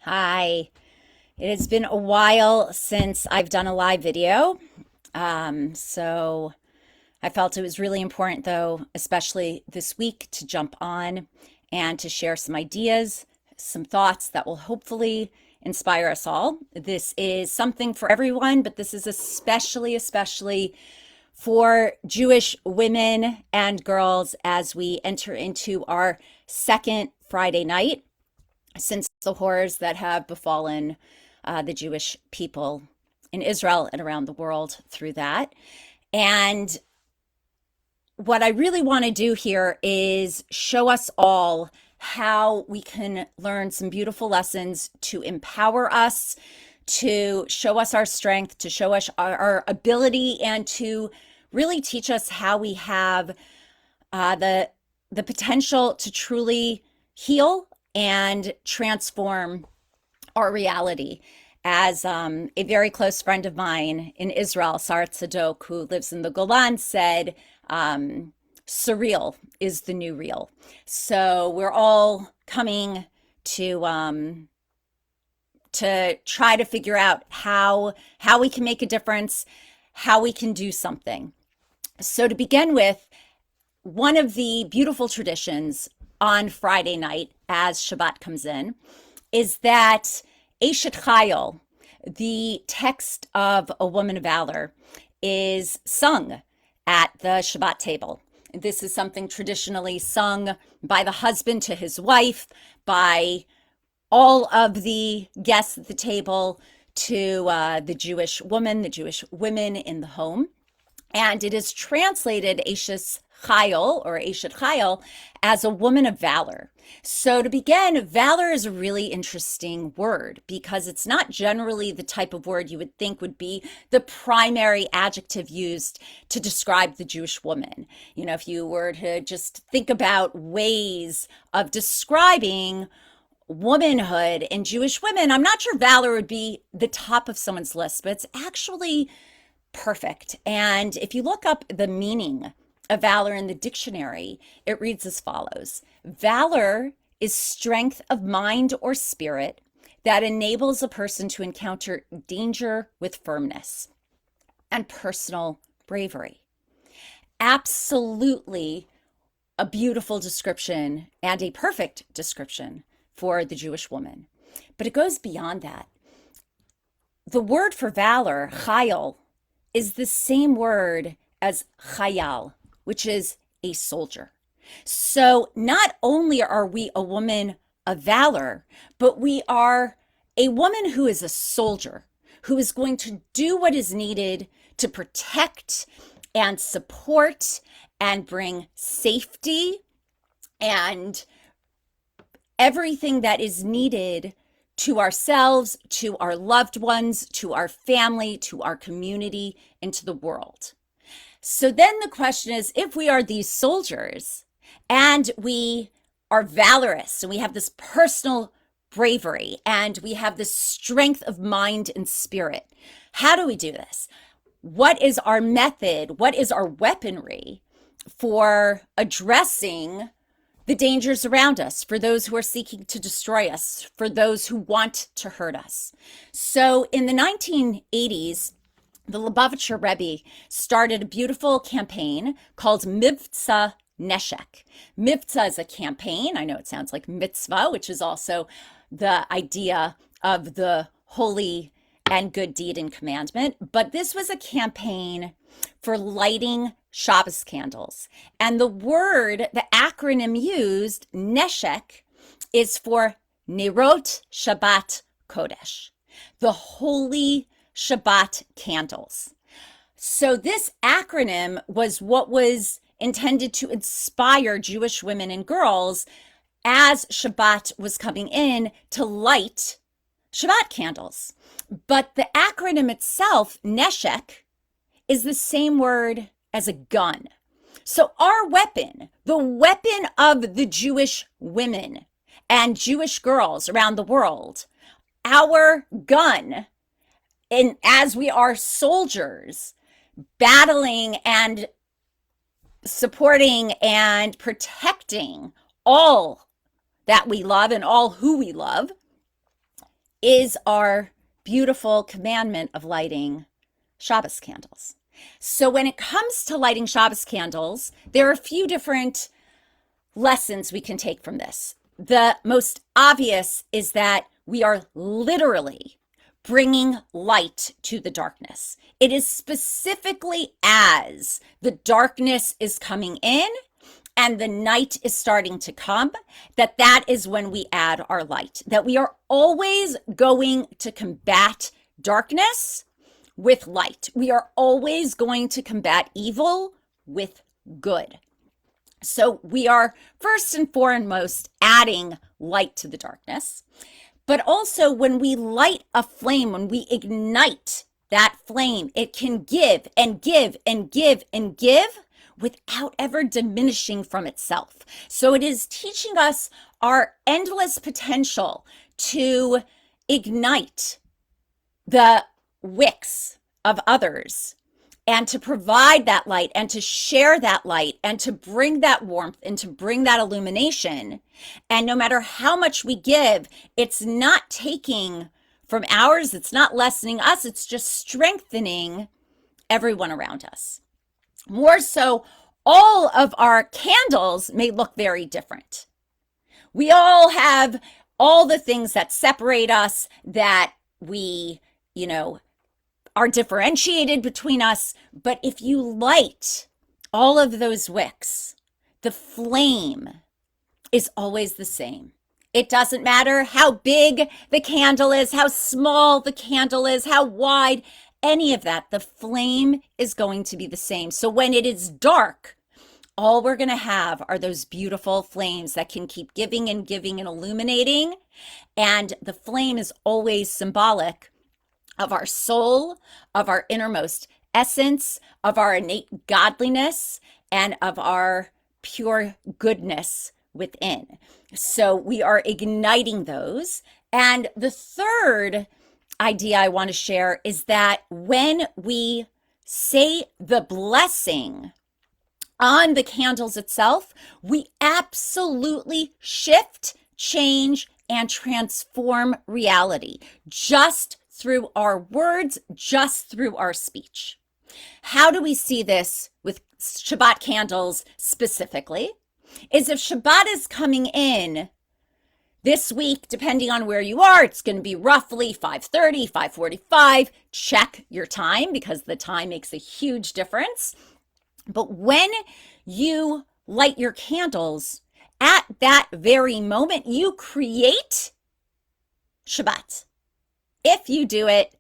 Hi. It has been a while since I've done a live video. So I felt it was really important, though, especially this week, to jump on and to share some ideas, some thoughts that will hopefully inspire us all. This is something for everyone, but this is especially for Jewish women and girls as we enter into our second Friday night since the horrors that have befallen the Jewish people in Israel and around the world through that. And what I really want to do here is show us all how we can learn some beautiful lessons to empower us, to show us our strength, to show us our ability, and to really teach us how we have the potential to truly heal and transform our reality. As a very close friend of mine in Israel, Sarat Tzadok, who lives in the Golan, said, surreal is the new real. So we're all coming to try to figure out how we can make a difference, how we can do something. So to begin with, one of the beautiful traditions on Friday night as Shabbat comes in is that Eshet Chayil, the text of A Woman of Valor, is sung at the Shabbat table. This is something traditionally sung by the husband to his wife, by all of the guests at the table, to the Jewish woman, the Jewish women in the home. And it is translated Eshet Chayil or Eshet Chayil as a woman of valor. So to begin, valor is a really interesting word because it's not generally the type of word you would think would be the primary adjective used to describe the Jewish woman. You know, if you were to just think about ways of describing womanhood in Jewish women, I'm not sure valor would be the top of someone's list, but it's actually perfect. And if you look up the meaning of valor in the dictionary, it reads as follows. Valor is strength of mind or spirit that enables a person to encounter danger with firmness and personal bravery. Absolutely a beautiful description and a perfect description for the Jewish woman. But it goes beyond that. The word for valor, chayil, is the same word as Chayal, which is a soldier. So not only are we a woman of valor, but we are a woman who is a soldier, who is going to do what is needed to protect and support and bring safety and everything that is needed to ourselves, to our loved ones, to our family, to our community, and to the world. So then the question is, if we are these soldiers and we are valorous and we have this personal bravery and we have this strength of mind and spirit, how do we do this? What is our method? What is our weaponry for addressing the dangers around us, for those who are seeking to destroy us, for those who want to hurt us? So in the 1980s, the Lubavitcher Rebbe started a beautiful campaign called Mivtza NESHEK. Mivtza is a campaign. I know it sounds like mitzvah, which is also the idea of the holy and good deed and commandment. But this was a campaign for lighting Shabbos candles. And the acronym used, NESHEK, is for Neirot Shabbat Kodesh, the holy Shabbat candles. So this acronym was what was intended to inspire Jewish women and girls as Shabbat was coming in to light Shabbat candles. But the acronym itself, NESHEK, is the same word as a gun. So our weapon, the weapon of the Jewish women and Jewish girls around the world, our gun, and as we are soldiers battling and supporting and protecting all that we love and all who we love, is our beautiful commandment of lighting Shabbos candles. So when it comes to lighting Shabbos candles, there are a few different lessons we can take from this. The most obvious is that we are literally bringing light to the darkness. It is specifically as the darkness is coming in and the night is starting to come, that is when we add our light, that we are always going to combat darkness with light. We are always going to combat evil with good. So we are first and foremost adding light to the darkness. But also when we light a flame, when we ignite that flame, it can give and give and give and give without ever diminishing from itself. So it is teaching us our endless potential to ignite the wicks of others and to provide that light and to share that light and to bring that warmth and to bring that illumination. And no matter how much we give, it's not taking from ours, it's not lessening us, it's just strengthening everyone around us. More so, all of our candles may look very different. We all have all the things that separate us, that we, are differentiated between us. But if you light all of those wicks, the flame is always the same. It doesn't matter how big the candle is, how small the candle is, how wide, any of that, the flame is going to be the same. So when it is dark, all we're going to have are those beautiful flames that can keep giving and giving and illuminating. And the flame is always symbolic of our soul, of our innermost essence, of our innate godliness, and of our pure goodness within. So we are igniting those. And the third idea I want to share is that when we say the blessing on the candles itself, we absolutely shift, change, and transform reality just through our words, just through our speech. How do we see this with Shabbat candles specifically? Is if Shabbat is coming in this week, depending on where you are, it's going to be roughly 5:30, 5:45. Check your time because the time makes a huge difference. But when you light your candles, at that very moment, you create Shabbat. If you do it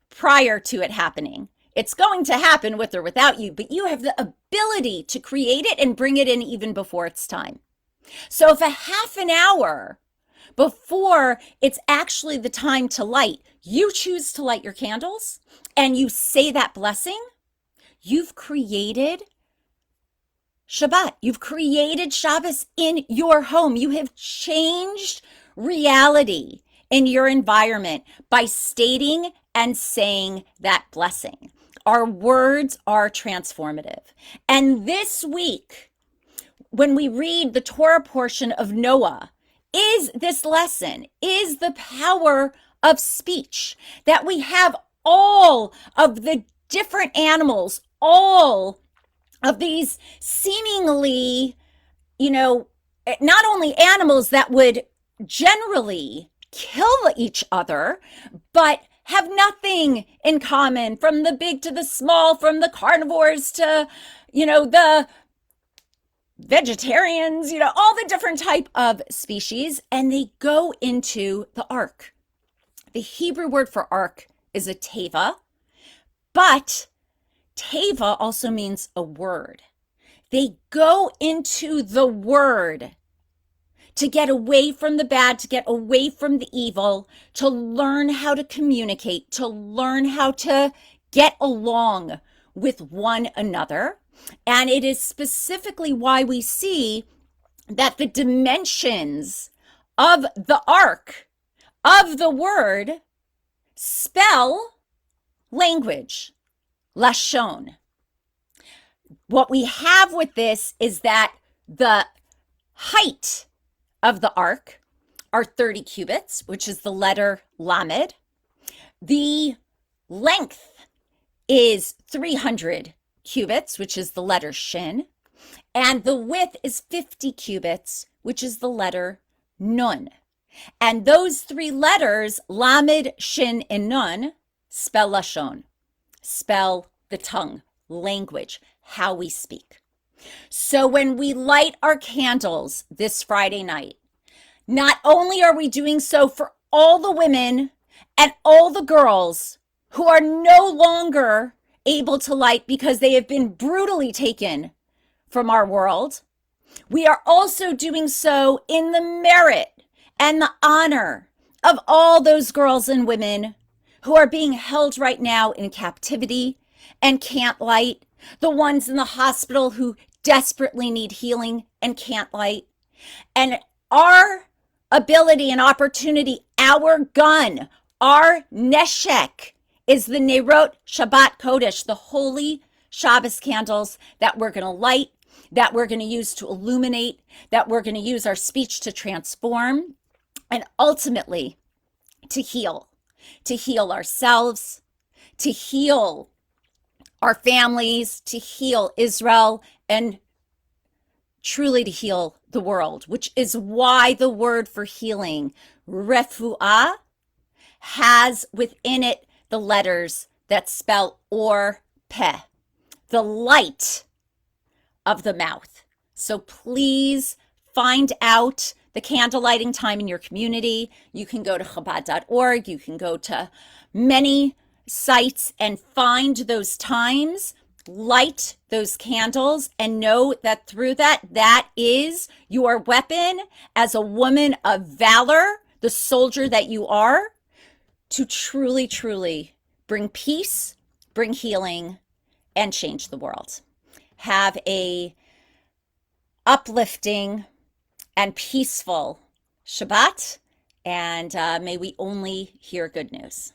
prior to it happening, it's going to happen with or without you, but you have the ability to create it and bring it in even before it's time. So if a half an hour before it's actually the time to light, you choose to light your candles and you say that blessing, you've created Shabbat. You've created Shabbos in your home. You have changed reality in your environment by stating and saying that blessing. Our words are transformative. And this week, when we read the Torah portion of Noah, is this lesson, is the power of speech, that we have all of the different animals, all of these seemingly, not only animals that would generally kill each other, but have nothing in common, from the big to the small, from the carnivores to, the vegetarians, all the different type of species, and they go into the ark. The Hebrew word for ark is a TEIVA, but TEIVA also means a word. They go into the word to get away from the bad, to get away from the evil, to learn how to communicate, to learn how to get along with one another. And it is specifically why we see that the dimensions of the ark, of the word, spell language, LASHON. What we have with this is that the height of the ark are 30 cubits, which is the letter Lamed. The length is 300 cubits, which is the letter Shin. And the width is 50 cubits, which is the letter Nun. And those three letters, Lamed, Shin, and Nun, spell LASHON, spell the tongue, language, how we speak. So when we light our candles this Friday night, not only are we doing so for all the women and all the girls who are no longer able to light because they have been brutally taken from our world, we are also doing so in the merit and the honor of all those girls and women who are being held right now in captivity and can't light, the ones in the hospital who desperately need healing and can't light. And our ability and opportunity, our gun, our NESHEK is the Neirot Shabbat Kodesh, the holy Shabbos candles that we're going to light, that we're going to use to illuminate, that we're going to use our speech to transform, and ultimately to heal ourselves, to heal our families, to heal Israel, and truly to heal the world, which is why the word for healing, refuah, has within it the letters that spell or peh, the light of the mouth. So please find out the candle lighting time in your community. You can go to Chabad.org. You can go to many sites and find those times, light those candles, and know that through that is your weapon as a woman of valor, the soldier that you are, to truly, truly bring peace, bring healing, and change the world. Have a uplifting and peaceful Shabbat, and may we only hear good news.